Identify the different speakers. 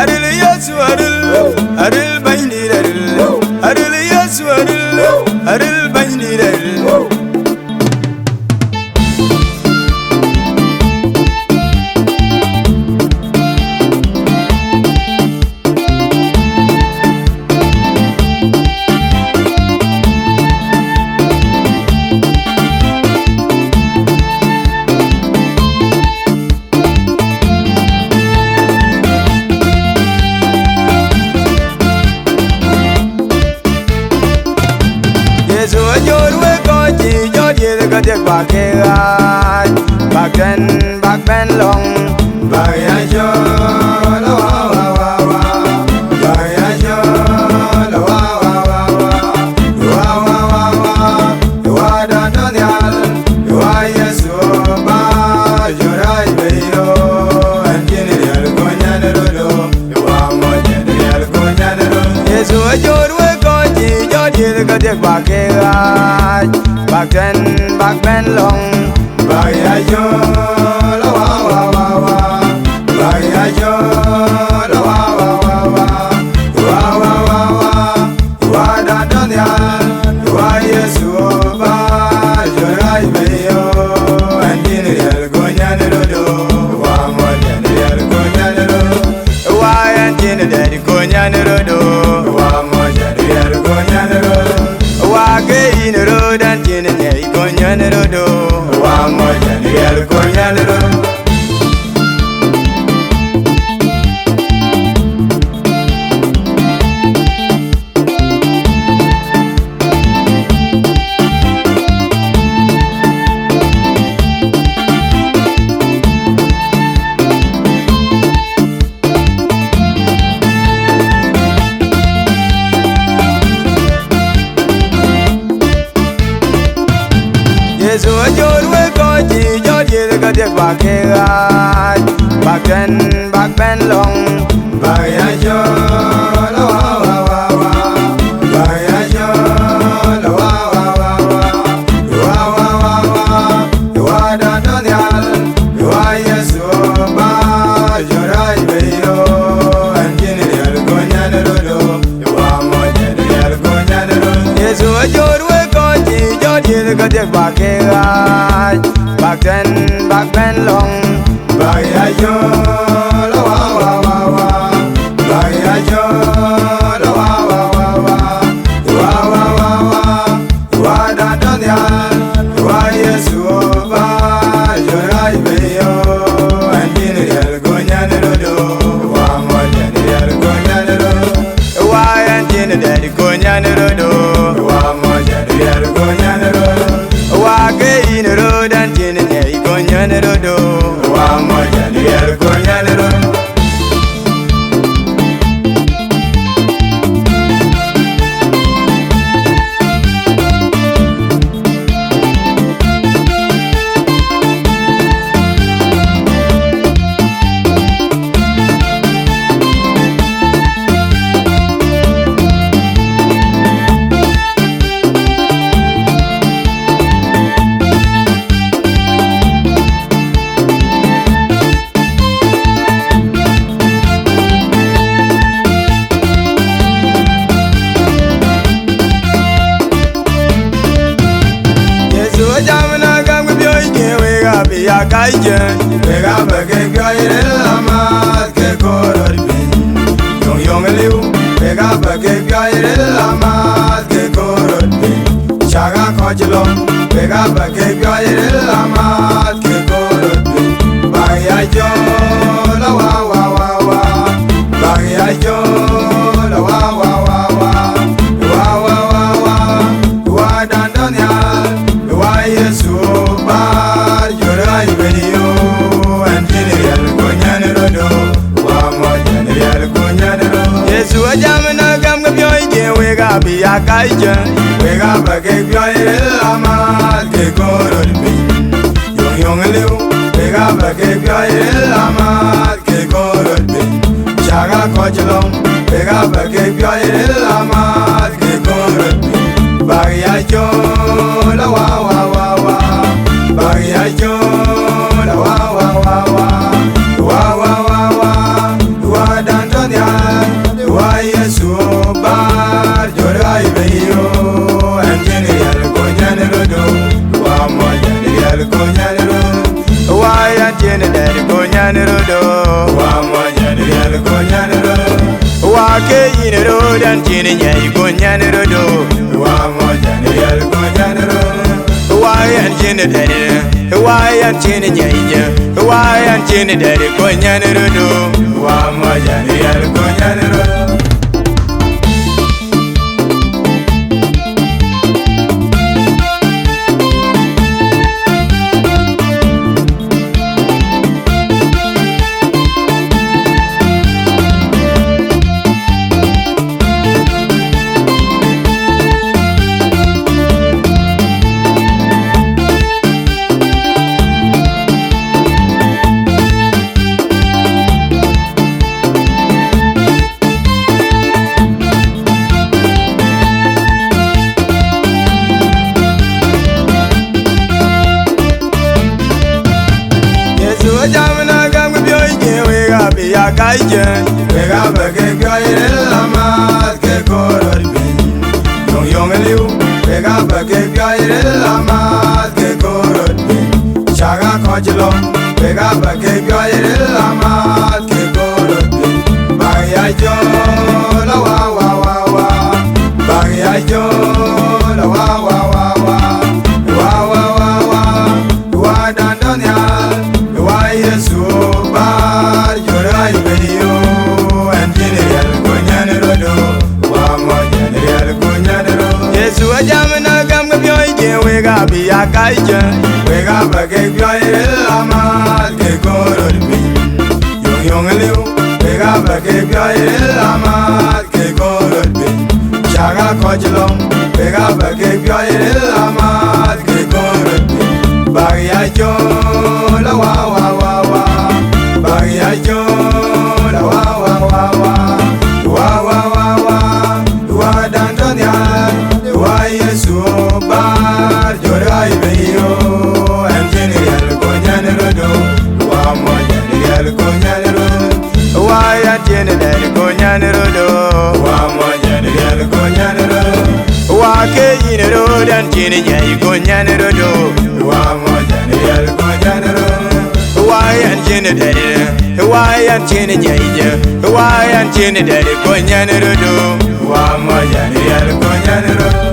Speaker 1: aril yesu aril bayni aril yesu aril bayni Tek bakerai bak ben long baya jo la wa wa wa wa baya jo la wa wa wa wa wa wa wa wa da da ya wa yesu ba jo rai be yo anjini yal ko nyane ro wa mo nyane yal ko nyane ro yesu jo we ko ji jo di ka tek bakerai bak ben long baya jo la wa wa wa wa baya jo la wa wa wa wa wa wa wa wa wa da da ya wa yesu ba jo rai be yo andini yal go nyane ro wa mo nyane yal go nyane ro wa andini der go nyane ro wa mo nyane yal go nyane ro wa ge in ro dan tiene nei konyane ro wa mo nyane yal konyane ro Yesu ajor we ko ji jo di ka tek bakerai bak ben long baya jo la wa wa wa wa baya jo la wa wa wa wa wa wa wa wa da da ya wa yesu ba jo rai be yo anjini yal ko nyane ro wa mo nyane yal ko nyane ro Yesu ajor we ko ji jo di ka tek bakerai bak ben long baya jo la wa wa wa wa baya jo la wa wa wa wa wa wa wa wa da da ya wa yesu ba jo rai be yo andini yal go nyane ro wa mo nyane yal go nyane ro wa andini der go nyane ro wa mo nyane yal go nyane ro wa ge in ro dan tiene nei konyane ro wa mo nyane yal konyane ro ya kaije we ga bage gaire la mat ke koror bin yong yong liu we ga bage gaire la mat ke koror bin chaga khojlom we ga bage gaire la mat ke koror bin ba ya jo la wa wa wa wa ba ya jo la wa wa wa wa wa wa wa wa wa dan dan ya wa yesu ba Yesu ajamna gam gam yoy je we ga bi ya kaije we ga bage yoy la ma ke koror bin yong yong liu we ga bage yoy la ma ke koror bin chaga khojlom we ga bage yoy la ma ke koror bin ba ya jo la wa wa wa wa ba ya jo la wa wa wa wa wa wa wa wa wa dan dan rodo. Wa moja ni el konyan rodo. Wa ke yin rodo dan chini nyai konyan rodo. Wa moja ni el konyan rodo. Wa yan chini dari, wa yan chini nyai, wa yan chini dari konyan rodo. Wa moja ni el konyan rodo. Jamna gam byo ye we ga be ya kai je we ga ba ke byo ye la ma ke koror bin yong yong liu we ga ba ke byo ye la ma ke koror bin chaga ko jlo we ga ba ke byo ye la ma ke koror bin ba ya jo la wa wa wa wa ba ya jo la wa wa wa wa wa wa wa wa wa dan dan ya Yesu bar jorai beyo engineer konyan rodo wa moja real konyan rodo Yesu ajamna gam byo ye we ga bi akai je we ga ba ke byo ye lama ke koror bi yong yong liu we ga ba ke byo ye lama ke koror bi chaga kojlo we ga ba ke byo ye lama ke koror bi ba ya jo la wa wa ya yo la wa wa wa wa wa wa wa wa wa dan dan ya wa Yesu bar jorai beyo engineer konyan rodo wa moja real konyan rodo wa ya tiene del konyan rodo wa moja real konyan rodo wa ke yin rodo dan tiene nyai konyan rodo wa moja real konyan rodo Wayan chini dari, wayan chini nyai, wayan chini dari konyan rodo, wa moja real konyan rodo.